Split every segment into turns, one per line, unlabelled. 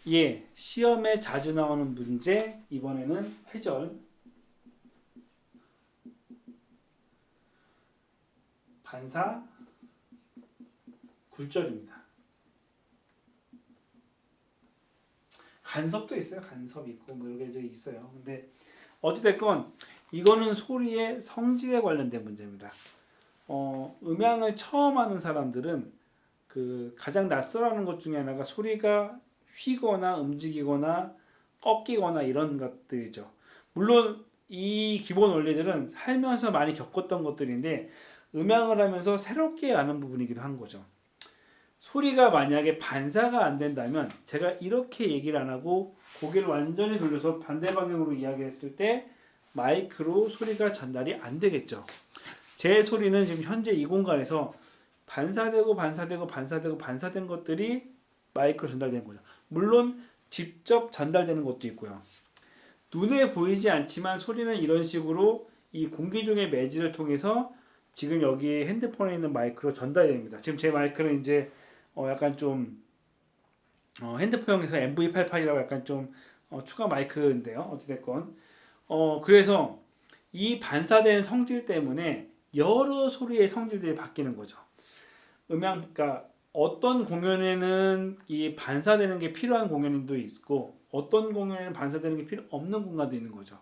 예, 시험에 자주 나오는 문제, 이번에는 회절, 반사, 굴절입니다. 간섭도 있어요. 간섭 있고 뭐 이런 게 있어요. 근데 어찌됐건 이거는 소리의 성질에 관련된 문제입니다. 음향을 처음 하는 사람들은 그 가장 낯설어하는 것 중에 하나가 소리가 휘거나 움직이거나 꺾이거나 이런 것들이죠. 물론 이 기본 원리들은 살면서 많이 겪었던 것들인데 음향을 하면서 새롭게 아는 부분이기도 한 거죠. 소리가 만약에 반사가 안 된다면 제가 이렇게 얘기를 안 하고 고개를 완전히 돌려서 반대 방향으로 이야기했을 때 마이크로 소리가 전달이 안 되겠죠. 제 소리는 지금 현재 이 공간에서 반사되고 반사되고 반사되고 반사된 것들이 마이크로 전달되는 거죠. 물론 직접 전달되는 것도 있고요. 눈에 보이지 않지만 소리는 이런 식으로 이 공기 중의 매질을 통해서 지금 여기 핸드폰에 있는 마이크로 전달이 됩니다. 지금 제 마이크는 이제 약간 좀 핸드폰용에서 MV88이라고 약간 좀 추가 마이크인데요. 어찌됐건 그래서 이 반사된 성질 때문에 여러 소리의 성질들이 바뀌는 거죠. 그러니까 어떤 공연에는 이 반사되는 게 필요한 공연도 있고 어떤 공연에는 반사되는 게 필요 없는 공간도 있는 거죠.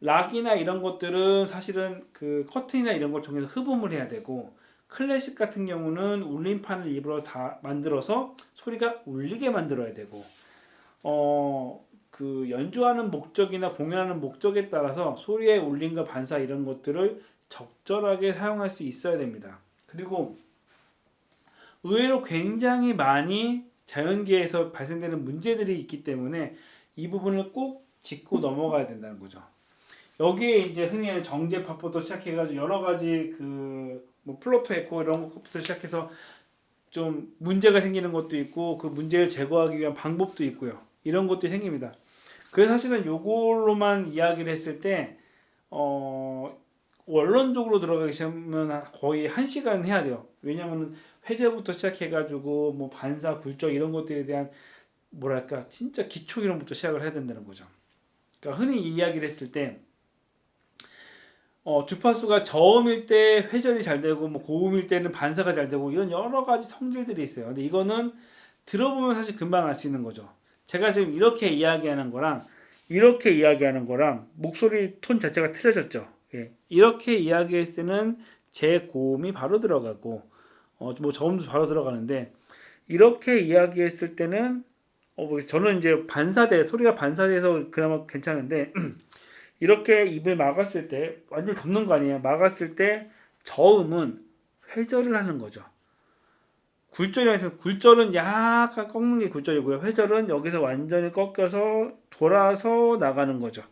락이나 이런 것들은 사실은 그 커튼이나 이런 걸 통해서 흡음을 해야 되고 클래식 같은 경우는 울림판을 일부러 다 만들어서 소리가 울리게 만들어야 되고 그 연주하는 목적이나 공연하는 목적에 따라서 소리의 울림과 반사 이런 것들을 적절하게 사용할 수 있어야 됩니다. 그리고 의외로 굉장히 많이 자연계에서 발생되는 문제들이 있기 때문에 이 부분을 꼭 짚고 넘어가야 된다는 거죠. 여기에 이제 흔히 정제파부터 시작해가지고 여러 가지 뭐 플로트 에코 이런 것부터 시작해서 좀 문제가 생기는 것도 있고 그 문제를 제거하기 위한 방법도 있고요. 이런 것들이 생깁니다. 그래서 사실은 요걸로만 이야기를 했을 때 원론적으로 들어가기 시작하면 거의 1시간 해야 돼요. 왜냐하면 회제부터 시작해가지고 뭐 반사, 굴절 이런 것들에 대한 뭐랄까 진짜 기초 이론부터 시작을 해야 된다는 거죠. 그러니까 흔히 이야기를 했을 때 주파수가 저음일 때 회전이 잘 되고 뭐 고음일 때는 반사가 잘 되고 이런 여러 가지 성질들이 있어요. 근데 이거는 들어보면 사실 금방 알 수 있는 거죠. 제가 지금 이렇게 이야기하는 거랑 이렇게 이야기하는 거랑 목소리 톤 자체가 틀려졌죠. 예. 이렇게 이야기했을 때는 제 고음이 바로 들어가고 뭐 저음도 바로 들어가는데 이렇게 이야기했을 때는 저는 이제 소리가 반사돼서 그나마 괜찮은데 이렇게 입을 막았을 때 완전 덮는 거 아니에요. 막았을 때 저음은 회절을 하는 거죠. 굴절은 약간 꺾는 게 굴절이고요. 회절은 여기서 완전히 꺾여서 돌아서 나가는 거죠.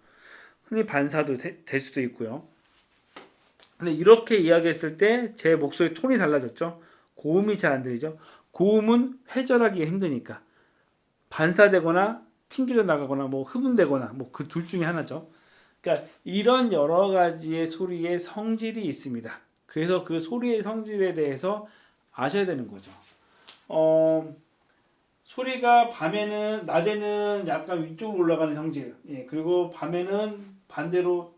흔히 반사도 될 수도 있고요. 근데 이렇게 이야기했을 때 제 목소리 톤이 달라졌죠. 고음이 잘 안 들리죠. 고음은 회절하기가 힘드니까 반사되거나 튕겨져 나가거나 뭐 흡음되거나 뭐 그 둘 중에 하나죠. 그러니까 이런 여러 가지의 소리의 성질이 있습니다. 그래서 그 소리의 성질에 대해서 아셔야 되는 거죠. 소리가 낮에는 약간 위쪽으로 올라가는 성질, 예, 그리고 밤에는 반대로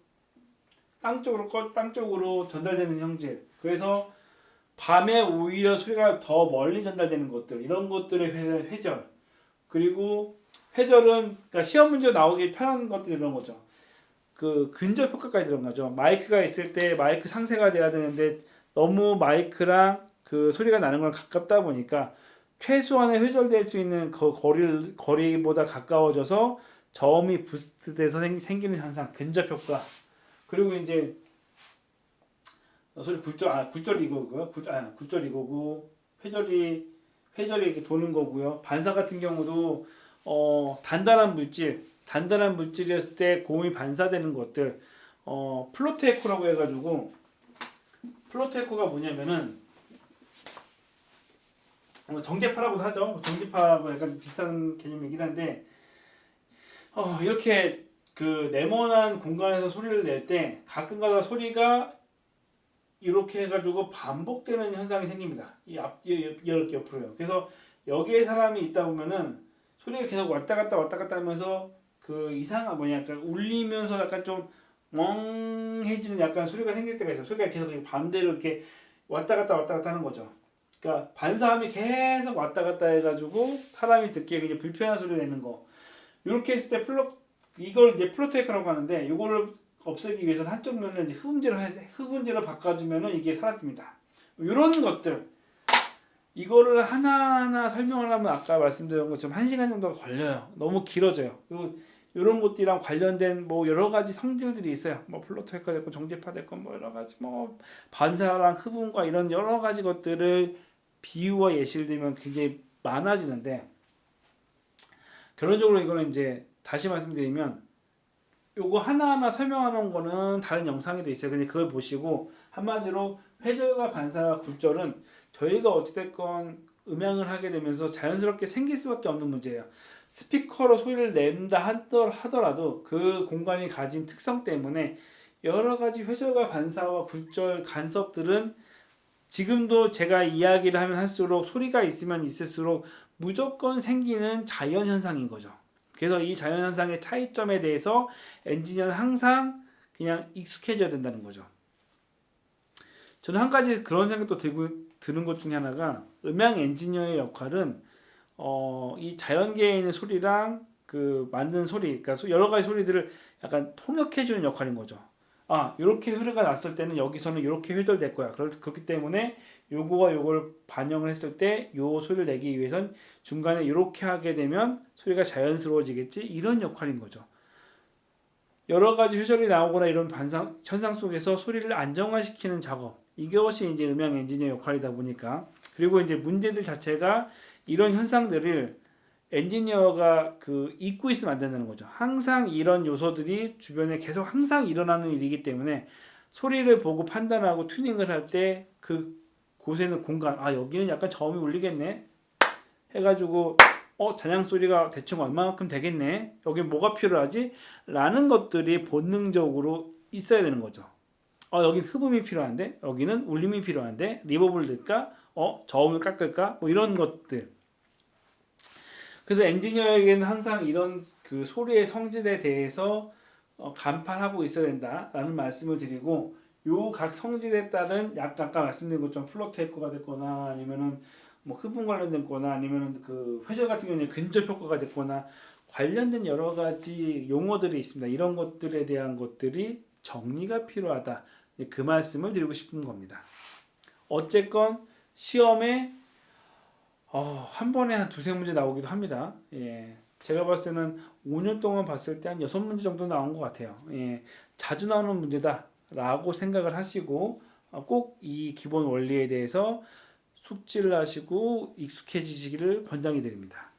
땅 쪽으로 전달되는 성질. 그래서 밤에 오히려 소리가 더 멀리 전달되는 것들, 이런 것들의 회절. 그리고 회절은 그러니까 시험 문제 나오기 편한 것들 이런 거죠. 그 근접 효과까지 들어가죠. 마이크가 있을 때 마이크 상세가 돼야 되는데 너무 마이크랑 그 소리가 나는 걸 가깝다 보니까 최소한의 회절될 수 있는 그 거리보다 가까워져서 저음이 부스트돼서 생기는 현상, 근접 효과. 그리고 이제 굴절 이거고요. 굴절 이거고 회절이 이렇게 도는 거고요. 반사 같은 경우도 단단한 물질이었을 때 고음이 반사되는 것들 플로트 에코라고 해가지고 플로트 에코가 뭐냐면은 정제파라고도 하죠. 정제파하고 약간 비슷한 개념이긴 한데 이렇게 그 네모난 공간에서 소리를 낼 때 가끔가다 소리가 이렇게 해가지고 반복되는 현상이 생깁니다. 이렇게 옆으로요. 그래서 여기에 사람이 있다 보면은 소리가 계속 왔다 갔다 하면서 그 이상한 뭐냐 약간 울리면서 약간 좀 멍해지는 약간 소리가 생길 때가 있어요. 소리가 계속 반대로 이렇게 왔다 갔다 하는 거죠. 그러니까 반사음이 계속 왔다 갔다 해가지고 사람이 듣기에 그냥 불편한 소리를 내는 거. 이렇게 했을 때 이걸 이제 플로테이크라고 하는데 이거를 없애기 위해서는 한쪽 면을 이제 흡음재로 바꿔주면은 이게 사라집니다. 이런 것들 이거를 하나하나 설명을 하면 아까 말씀드린 것처럼 1시간 정도가 걸려요. 너무 길어져요. 그리고 이런 것들이랑 관련된 뭐 여러 가지 성질들이 있어요. 뭐 플로테이크가 됐고 정제파 됐고 뭐 여러 가지 뭐 반사랑 흡음과 이런 여러 가지 것들을 비유와 예시를 들면 굉장히 많아지는데 결론적으로 이거는 이제 다시 말씀드리면 요거 하나하나 설명하는 거는 다른 영상에도 있어요. 근데 그걸 보시고 한마디로 회절과 반사와 굴절은 저희가 어찌됐건 음향을 하게 되면서 자연스럽게 생길 수밖에 없는 문제예요. 스피커로 소리를 낸다 하더라도 그 공간이 가진 특성 때문에 여러 가지 회절과 반사와 굴절 간섭들은 지금도 제가 이야기를 하면 할수록 소리가 있으면 있을수록 무조건 생기는 자연현상인 거죠. 그래서 이 자연현상의 차이점에 대해서 엔지니어는 항상 그냥 익숙해져야 된다는 거죠. 저는 한 가지 그런 생각도 드는 것 중에 하나가 음향 엔지니어의 역할은 이 자연계에 있는 소리랑 그 만든 소리, 그러니까 여러 가지 소리들을 약간 통역해주는 역할인 거죠. 아, 이렇게 소리가 났을 때는 여기서는 이렇게 회절될 거야. 그렇기 때문에 요거와 요걸 반영을 했을 때 요 소리를 내기 위해선 중간에 이렇게 하게 되면 소리가 자연스러워지겠지. 이런 역할인 거죠. 여러 가지 회절이 나오거나 이런 현상 속에서 소리를 안정화시키는 작업. 이것이 이제 음향 엔지니어 역할이다 보니까 그리고 이제 문제들 자체가 이런 현상들을 엔지니어가 잊고 있으면 안 된다는 거죠. 항상 이런 요소들이 주변에 계속 항상 일어나는 일이기 때문에 소리를 보고 판단하고 튜닝을 할 때 그 곳에는 공간, 아 여기는 약간 저음이 울리겠네 해가지고 잔향 소리가 대충 얼마만큼 되겠네, 여기 뭐가 필요하지? 라는 것들이 본능적으로 있어야 되는 거죠. 여긴 흡음이 필요한데, 여기는 울림이 필요한데, 리버브를 넣을까? 저음을 깎을까? 뭐 이런 것들. 그래서 엔지니어에게는 항상 이런 그 소리의 성질에 대해서 간파하고 있어야 된다라는 말씀을 드리고, 요 각 성질에 따른 약간 아까 말씀드린 것처럼 플로트 에코가 됐거나 아니면은 뭐 흡음 관련된 거나 아니면은 그 회절 같은 경우는 근접 효과가 됐거나 관련된 여러 가지 용어들이 있습니다. 이런 것들에 대한 것들이 정리가 필요하다. 그 말씀을 드리고 싶은 겁니다. 어쨌건 시험에 한 번에 한 두세 문제 나오기도 합니다. 예. 제가 봤을 때는 5년 동안 봤을 때 한 6문제 정도 나온 것 같아요. 예. 자주 나오는 문제다 라고 생각을 하시고 꼭 이 기본 원리에 대해서 숙지를 하시고 익숙해지시기를 권장해 드립니다.